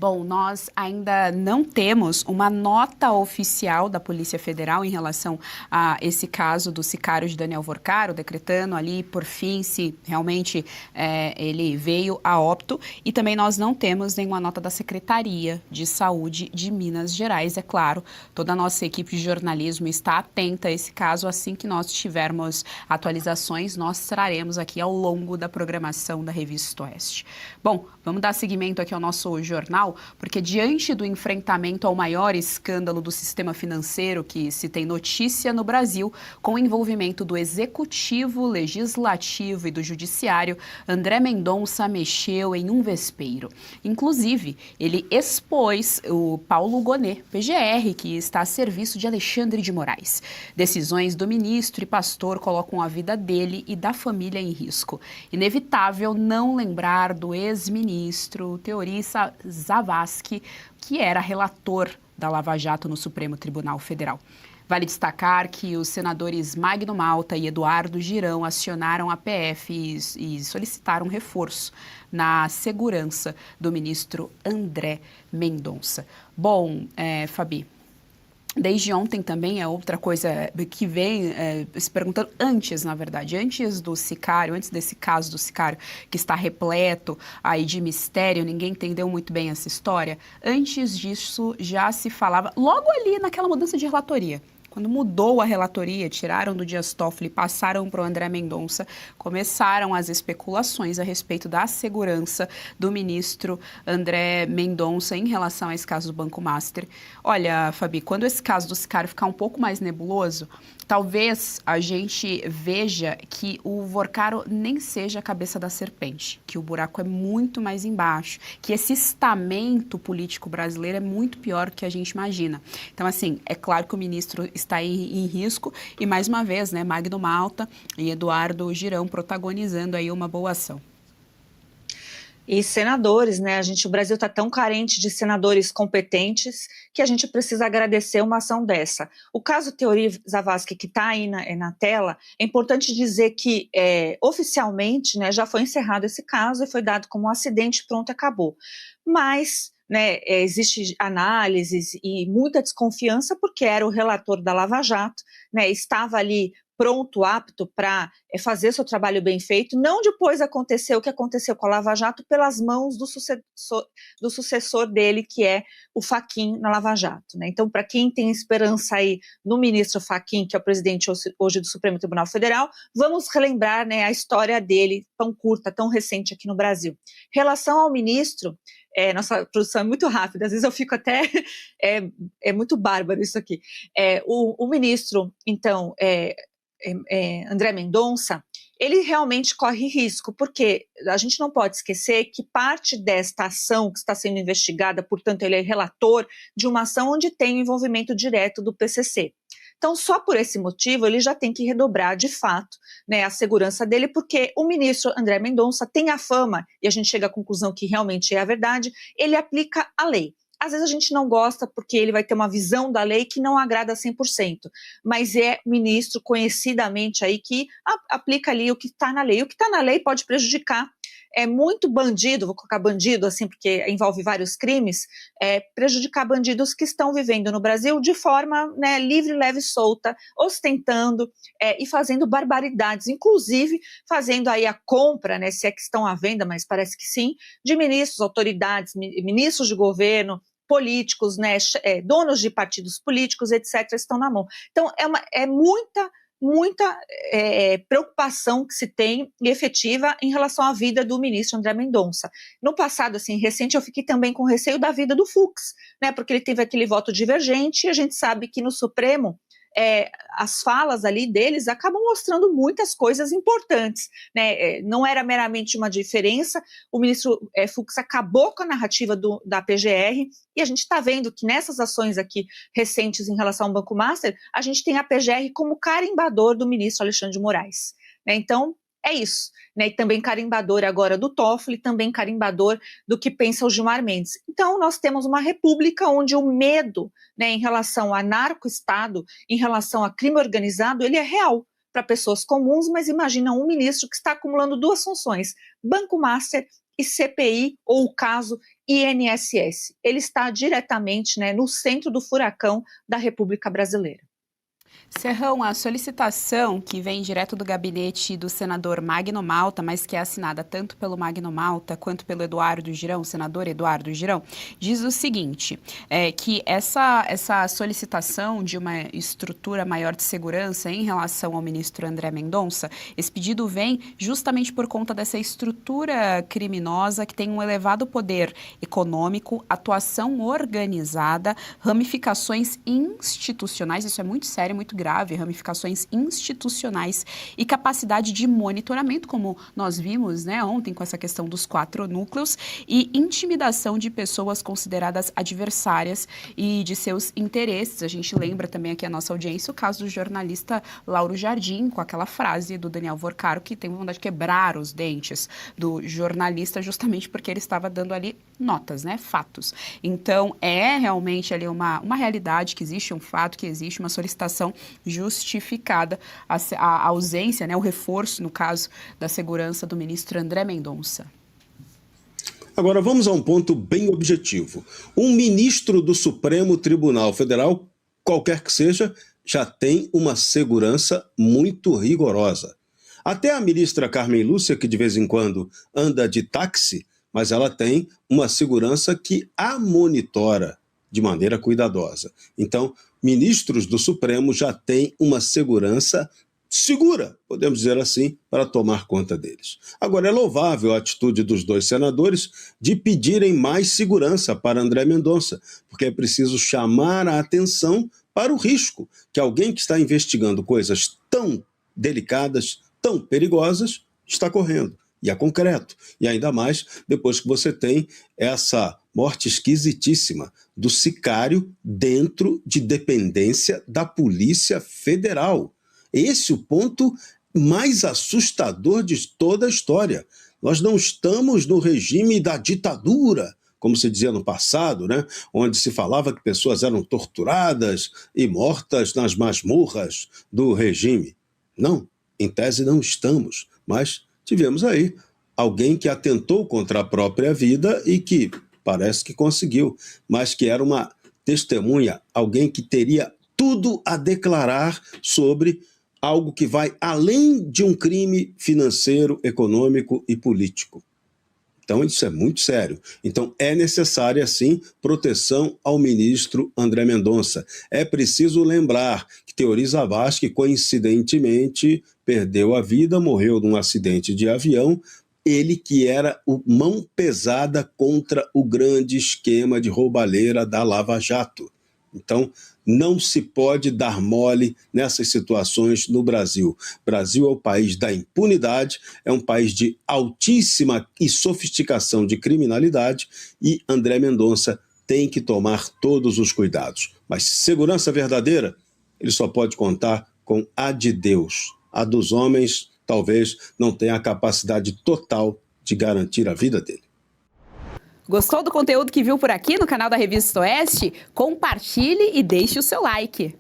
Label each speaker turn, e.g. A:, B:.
A: Bom, nós ainda não temos uma nota oficial da Polícia Federal em relação a esse caso do sicário de Daniel Vorcaro, decretando ali, por fim, se realmente ele veio a óbito. E também nós não temos nenhuma nota da Secretaria de Saúde de Minas Gerais. É claro, toda a nossa equipe de jornalismo está atenta a esse caso. Assim que nós tivermos atualizações, nós traremos aqui ao longo da programação da Revista Oeste. Bom, vamos dar seguimento aqui ao nosso jornal, porque diante do enfrentamento ao maior escândalo do sistema financeiro que se tem notícia no Brasil, com o envolvimento do Executivo, Legislativo e do Judiciário, André Mendonça mexeu em um vespeiro. Inclusive, ele expôs o Paulo Gonet, PGR, que está a serviço de Alexandre de Moraes. Decisões do ministro e pastor colocam a vida dele e da família em risco. Inevitável não lembrar do ex-ministro Teori Zavascki, que era relator da Lava Jato no Supremo Tribunal Federal. Vale destacar que os senadores Magno Malta e Eduardo Girão acionaram a PF e solicitaram reforço na segurança do ministro André Mendonça. Bom, Fabi, desde ontem também é outra coisa que vem se perguntando antes, na verdade, antes do sicário, antes desse caso do sicário que está repleto aí de mistério, ninguém entendeu muito bem essa história. Antes disso já se falava, logo ali naquela mudança de relatoria, quando mudou a relatoria, tiraram do Dias Toffoli e passaram para o André Mendonça, começaram as especulações a respeito da segurança do ministro André Mendonça em relação a esse caso do Banco Master. Olha, Fabi, quando esse caso do sicário ficar um pouco mais nebuloso, talvez a gente veja que o Vorcaro nem seja a cabeça da serpente, que o buraco é muito mais embaixo, que esse estamento político brasileiro é muito pior do que a gente imagina. Então, assim, é claro que o ministro está em risco e, mais uma vez, né, Magno Malta e Eduardo Girão protagonizando aí uma boa ação.
B: E senadores, né? O Brasil está tão carente de senadores competentes que a gente precisa agradecer uma ação dessa. O caso Teori Zavascki, que está aí na tela, é importante dizer que oficialmente, né, já foi encerrado esse caso e foi dado como um acidente, pronto, acabou. Mas, né, existe análises e muita desconfiança porque era o relator da Lava Jato, né, estava ali pronto, apto para fazer seu trabalho bem feito. Não depois aconteceu o que aconteceu com a Lava Jato pelas mãos do sucessor dele, que é o Fachin na Lava Jato, né? Então, para quem tem esperança aí no ministro Fachin, que é o presidente hoje do Supremo Tribunal Federal, vamos relembrar, né, a história dele tão curta, tão recente aqui no Brasil. Em relação ao ministro, nossa produção é muito rápida, às vezes eu fico até, é muito bárbaro isso aqui. O ministro, então, André Mendonça, ele realmente corre risco, porque a gente não pode esquecer que parte desta ação que está sendo investigada, portanto, ele é relator de uma ação onde tem envolvimento direto do PCC. Então, só por esse motivo, ele já tem que redobrar, de fato, né, a segurança dele, porque o ministro André Mendonça tem a fama, e a gente chega à conclusão que realmente é a verdade, ele aplica a lei. Às vezes a gente não gosta porque ele vai ter uma visão da lei que não agrada 100%, mas é ministro conhecidamente aí que aplica ali o que está na lei. O que está na lei pode prejudicar muito bandido, vou colocar bandido assim porque envolve vários crimes, prejudicar bandidos que estão vivendo no Brasil de forma, né, livre, leve e solta, ostentando e fazendo barbaridades, inclusive fazendo aí a compra, né, se é que estão à venda, mas parece que sim, de ministros, autoridades, ministros de governo, políticos, né, donos de partidos políticos, etc., estão na mão. Então, é muita preocupação que se tem e efetiva em relação à vida do ministro André Mendonça. No passado, assim, recente, eu fiquei também com receio da vida do Fux, né, porque ele teve aquele voto divergente e a gente sabe que no Supremo as falas ali deles acabam mostrando muitas coisas importantes, né? Não era meramente uma diferença, o ministro Fux acabou com a narrativa da PGR e a gente está vendo que nessas ações aqui recentes em relação ao Banco Master, a gente tem a PGR como carimbador do ministro Alexandre de Moraes, né? Então, é isso, né? E também carimbador agora do Toffoli, também carimbador do que pensa o Gilmar Mendes. Então, nós temos uma república onde o medo, né, em relação a narco-estado, em relação a crime organizado, ele é real para pessoas comuns, mas imagina um ministro que está acumulando duas funções, Banco Master e CPI, ou o caso INSS. Ele está diretamente, né, no centro do furacão da República Brasileira.
A: Serrão, a solicitação que vem direto do gabinete do senador Magno Malta, mas que é assinada tanto pelo Magno Malta quanto pelo Eduardo Girão, senador Eduardo Girão, diz o seguinte, que essa solicitação de uma estrutura maior de segurança em relação ao ministro André Mendonça, esse pedido vem justamente por conta dessa estrutura criminosa que tem um elevado poder econômico, atuação organizada, ramificações institucionais, isso é muito sério, muito grave, ramificações institucionais e capacidade de monitoramento, como nós vimos, né, ontem com essa questão dos 4 núcleos, e intimidação de pessoas consideradas adversárias e de seus interesses. A gente lembra também aqui a nossa audiência o caso do jornalista Lauro Jardim, com aquela frase do Daniel Vorcaro, que tem vontade de quebrar os dentes do jornalista justamente porque ele estava dando ali notas, né, fatos. Então, é realmente ali uma realidade que existe, um fato que existe, uma solicitação justificada a ausência, né, o reforço, no caso, da segurança do ministro André Mendonça.
C: Agora, vamos a um ponto bem objetivo. Um ministro do Supremo Tribunal Federal, qualquer que seja, já tem uma segurança muito rigorosa. Até a ministra Carmen Lúcia, que de vez em quando anda de táxi, mas ela tem uma segurança que a monitora de maneira cuidadosa. Então, ministros do Supremo já têm uma segurança segura, podemos dizer assim, para tomar conta deles. Agora, é louvável a atitude dos 2 senadores de pedirem mais segurança para André Mendonça, porque é preciso chamar a atenção para o risco que alguém que está investigando coisas tão delicadas, tão perigosas, está correndo. E é concreto. E ainda mais depois que você tem essa morte esquisitíssima do sicário dentro de dependência da Polícia Federal. Esse é o ponto mais assustador de toda a história. Nós não estamos no regime da ditadura, como se dizia no passado, né? Onde se falava que pessoas eram torturadas e mortas nas masmorras do regime. Não, em tese não estamos, mas tivemos aí alguém que atentou contra a própria vida e que parece que conseguiu, mas que era uma testemunha, alguém que teria tudo a declarar sobre algo que vai além de um crime financeiro, econômico e político. Então, isso é muito sério. Então, é necessária, sim, proteção ao ministro André Mendonça. É preciso lembrar que Teori Zavascki, coincidentemente, perdeu a vida, morreu num acidente de avião, ele que era o mão pesada contra o grande esquema de roubalheira da Lava Jato. Então, não se pode dar mole nessas situações no Brasil. O Brasil é o país da impunidade, é um país de altíssima e sofisticação de criminalidade e André Mendonça tem que tomar todos os cuidados. Mas segurança verdadeira, ele só pode contar com a de Deus. A dos homens, talvez, não tenha a capacidade total de garantir a vida dele.
A: Gostou do conteúdo que viu por aqui no canal da Revista Oeste? Compartilhe e deixe o seu like.